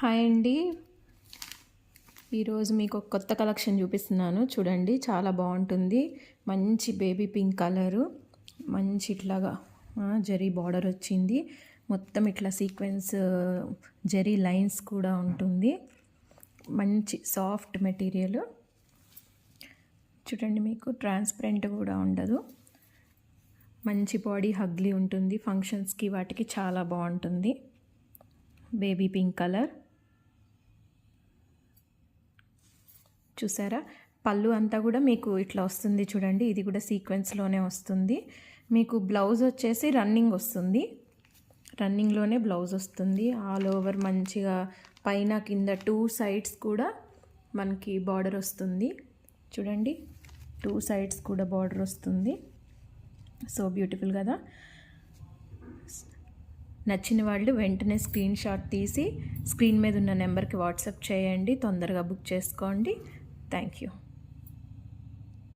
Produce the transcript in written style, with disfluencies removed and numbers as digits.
Hi అండి. ఈరోజు మీకు ఒక కొత్త కలెక్షన్ చూపిస్తున్నాను. చూడండి, చాలా బాగుంటుంది. మంచి బేబీ పింక్ కలరు, మంచి ఇట్లాగా జరీ బార్డర్ వచ్చింది. మొత్తం ఇట్లా సీక్వెన్స్ జరీ లైన్స్ కూడా ఉంటుంది. మంచి సాఫ్ట్ మెటీరియల్. చూడండి, మీకు ట్రాన్స్పరెంట్ కూడా ఉండదు. మంచి బాడీ హగ్లీ ఉంటుంది. ఫంక్షన్స్కి వాటికి చాలా బాగుంటుంది. బేబీ పింక్ కలర్ చూసారా. పళ్ళు అంతా కూడా మీకు ఇట్లా వస్తుంది చూడండి. ఇది కూడా సీక్వెన్స్లోనే వస్తుంది. మీకు బ్లౌజ్ వచ్చేసి రన్నింగ్ వస్తుంది. రన్నింగ్లోనే బ్లౌజ్ వస్తుంది. ఆల్ ఓవర్ మంచిగా పైన కింద 2 సైడ్స్ కూడా మనకి బార్డర్ వస్తుంది. చూడండి, 2 సైడ్స్ కూడా బార్డర్ వస్తుంది. సో బ్యూటిఫుల్ కదా. నచ్చిన వాళ్ళు వెంటనే స్క్రీన్ షాట్ తీసి స్క్రీన్ మీద ఉన్న నెంబర్కి వాట్సాప్ చేయండి. తొందరగా బుక్ చేసుకోండి. Thank you.